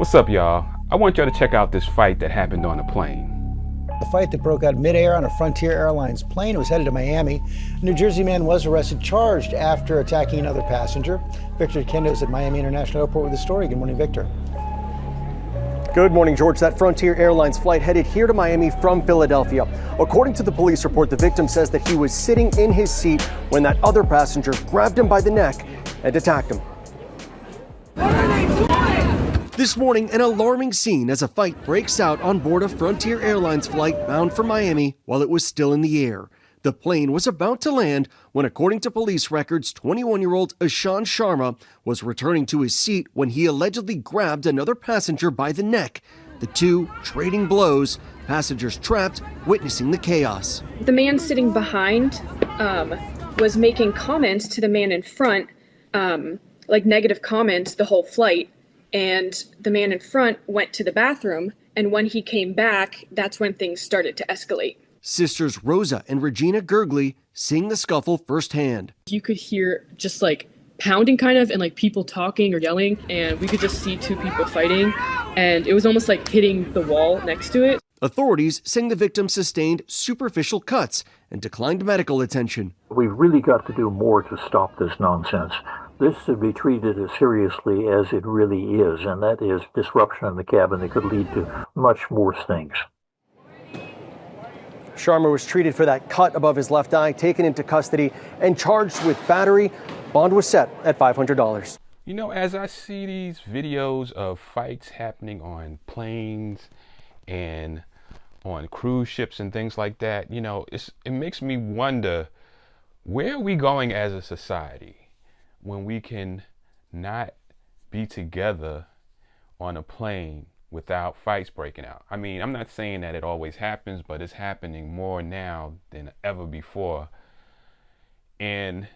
What's up, y'all? I want y'all to check out this fight that happened on a plane. A fight that broke out midair on a Frontier Airlines plane. It was headed to Miami. A New Jersey man was arrested, charged after attacking another passenger. Victor Kendo's at Miami International Airport with the story. Good morning, Victor. Good morning, George. That Frontier Airlines flight headed here to Miami from Philadelphia. According to the police report, the victim says that he was sitting in his seat when that other passenger grabbed him by the neck and attacked him. This morning, an alarming scene as a fight breaks out on board a Frontier Airlines flight bound for Miami while it was still in the air. The plane was about to land when, according to police records, 21-year-old Ishan Sharma was returning to his seat when he allegedly grabbed another passenger by the neck. The two trading blows, passengers trapped, witnessing the chaos. The man sitting behind was making comments to the man in front, like negative comments the whole flight. And the man in front went to the bathroom, and when he came back, that's when things started to escalate. Sisters Rosa and Regina Gergely seeing the scuffle firsthand. You could hear just like pounding kind of and like people talking or yelling, and we could just see two people fighting, and it was almost like hitting the wall next to it. Authorities saying the victim sustained superficial cuts and declined medical attention. We've really got to do more to stop this nonsense. This should be treated as seriously as it really is, and that is disruption in the cabin that could lead to much worse things. Sharma was treated for that cut above his left eye, taken into custody, and charged with battery. Bond was set at $500. You know, as I see these videos of fights happening on planes and on cruise ships and things like that, you know, it makes me wonder, where are we going as a society when we can not be together on a plane without fights breaking out? I mean, I'm not saying that it always happens, but it's happening more now than ever before. And,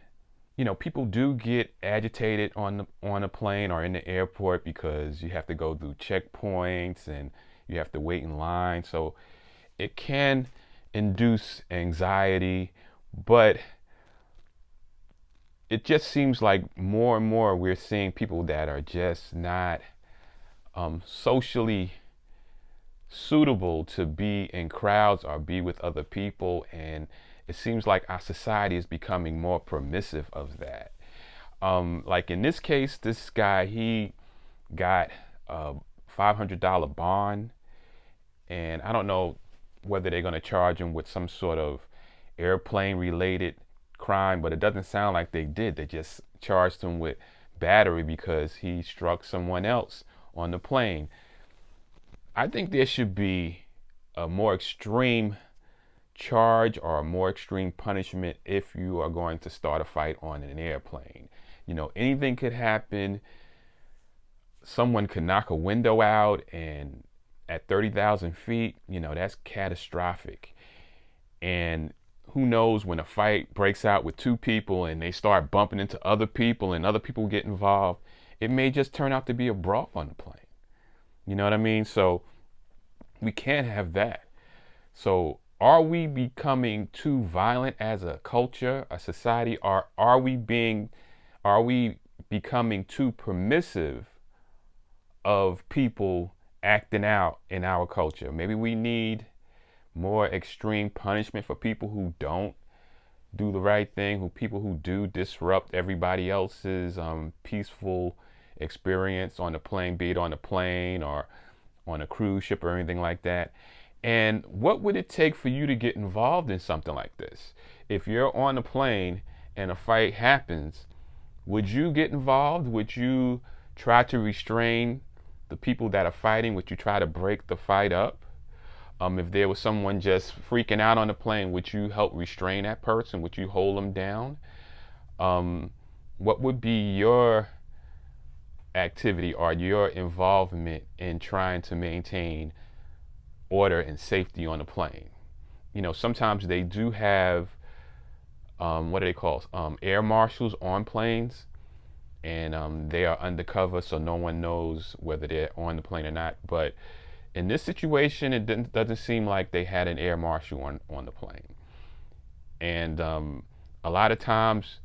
you know, people do get agitated on a plane or in the airport because you have to go through checkpoints and you have to wait in line. So it can induce anxiety, but it just seems like more and more we're seeing people that are just not socially suitable to be in crowds or be with other people, and it seems like our society is becoming more permissive of that. Like in this case, this guy, he got a $500 bond, and I don't know whether they're going to charge him with some sort of airplane related crime, but it doesn't sound like they did. They just charged him with battery because he struck someone else on the plane. I think there should be a more extreme charge or a more extreme punishment if you are going to start a fight on an airplane. You know, anything could happen. Someone could knock a window out, and at 30,000 feet, you know, that's catastrophic. And who knows, when a fight breaks out with two people and they start bumping into other people and other people get involved, it may just turn out to be a brawl on the plane. You know what I mean? So we can't have that. So are we becoming too violent as a culture, a society, or are we becoming too permissive of people acting out in our culture? Maybe we need more extreme punishment for people who don't do the right thing, people who do disrupt everybody else's peaceful experience on the plane, be it on a plane or on a cruise ship or anything like that. And what would it take for you to get involved in something like this? If you're on a plane and a fight happens, would you get involved? Would you try to restrain the people that are fighting? Would you try to break the fight up? If there was someone just freaking out on the plane, would you help restrain that person? Would you hold them down? What would be your activity or your involvement in trying to maintain order and safety on the plane? You know, sometimes they do have, what do they call, air marshals on planes, and they are undercover, so no one knows whether they're on the plane or not. But in this situation, it doesn't seem like they had an air marshal on the plane. And a lot of times,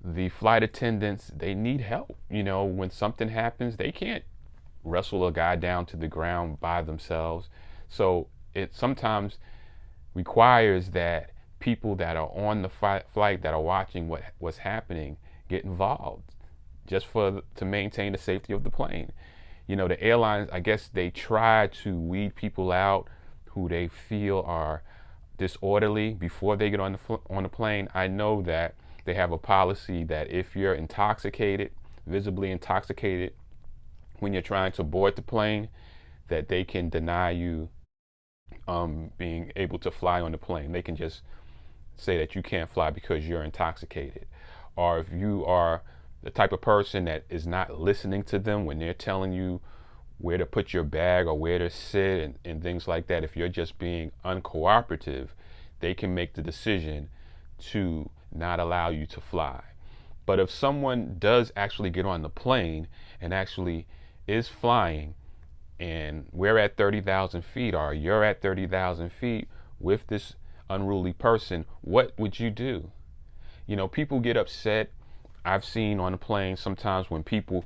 the flight attendants, they need help. You know, when something happens, they can't wrestle a guy down to the ground by themselves. So it sometimes requires that people that are on the flight that are watching what's happening get involved just to maintain the safety of the plane. You know, the airlines, I guess they try to weed people out who they feel are disorderly before they get on the plane. I know that they have a policy that if you're intoxicated, visibly intoxicated, when you're trying to board the plane, that they can deny you being able to fly on the plane. They can just say that you can't fly because you're intoxicated. Or if you are the type of person that is not listening to them when they're telling you where to put your bag or where to sit and things like that, if you're just being uncooperative, they can make the decision to not allow you to fly. But if someone does actually get on the plane and actually is flying, and we're at 30,000 feet or you're at 30,000 feet with this unruly person, what would you do? You know, people get upset. I've seen on the plane sometimes when people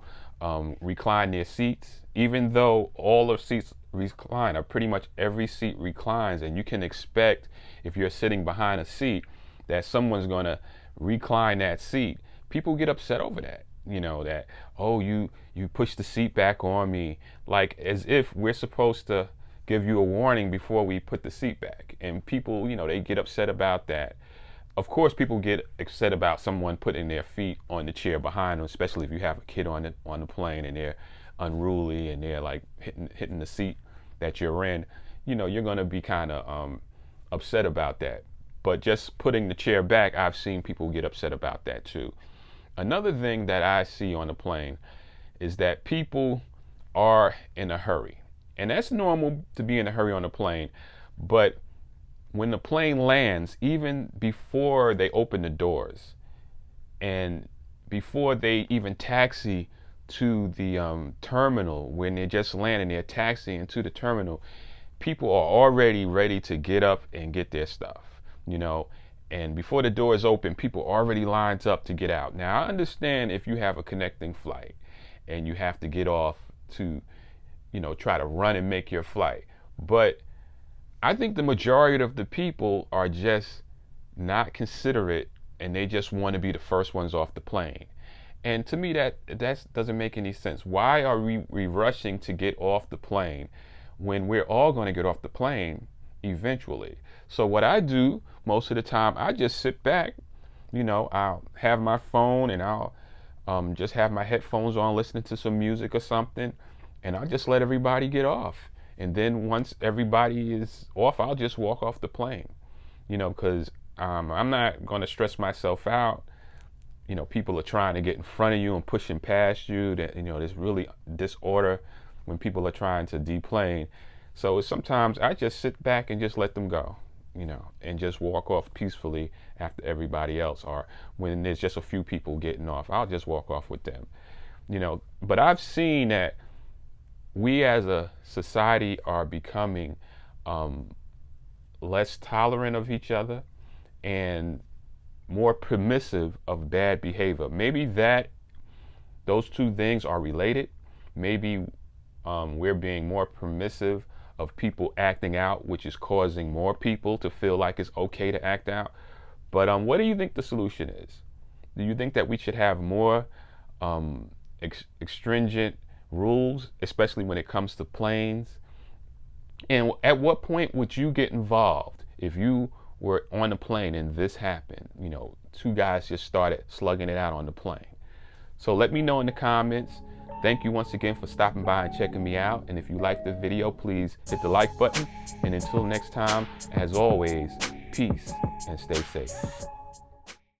recline their seats, even though all the seats recline, or pretty much every seat reclines, and you can expect if you're sitting behind a seat that someone's going to recline that seat. People get upset over that, you know, that, oh, you push the seat back on me, like as if we're supposed to give you a warning before we put the seat back. And people, you know, they get upset about that. Of course, people get upset about someone putting their feet on the chair behind them, especially if you have a kid on the plane and they're unruly and they're like hitting the seat that you're in. You know, you're going to be kind of upset about that. But just putting the chair back, I've seen people get upset about that too. Another thing that I see on the plane is that people are in a hurry. And that's normal to be in a hurry on a plane. But when the plane lands, even before they open the doors and before they even taxi to the terminal, when they just land and they're taxiing to the terminal, people are already ready to get up and get their stuff, you know. And before the doors open, people already lined up to get out. Now, I understand if you have a connecting flight and you have to get off to, you know, try to run and make your flight. But I think the majority of the people are just not considerate and they just want to be the first ones off the plane. And to me, that doesn't make any sense. Why are we rushing to get off the plane when we're all going to get off the plane eventually? So what I do most of the time, I just sit back, you know, I'll have my phone and I'll just have my headphones on, listening to some music or something, and I'll just let everybody get off. And then once everybody is off, I'll just walk off the plane, you know, because I'm not going to stress myself out. You know, people are trying to get in front of you and pushing past you. That, you know, there's really disorder when people are trying to deplane. So sometimes I just sit back and just let them go, you know, and just walk off peacefully after everybody else. Or when there's just a few people getting off, I'll just walk off with them, you know. But I've seen that we as a society are becoming less tolerant of each other and more permissive of bad behavior. Maybe those two things are related. Maybe we're being more permissive of people acting out, which is causing more people to feel like it's okay to act out. But what do you think the solution is? Do you think that we should have more stringent rules, especially when it comes to planes? And at what point would you get involved if you were on a plane and this happened? You know, two guys just started slugging it out on the plane. So let me know in the comments. Thank you once again for stopping by and checking me out. And if you liked the video, please hit the like button. And until next time, as always, peace and stay safe.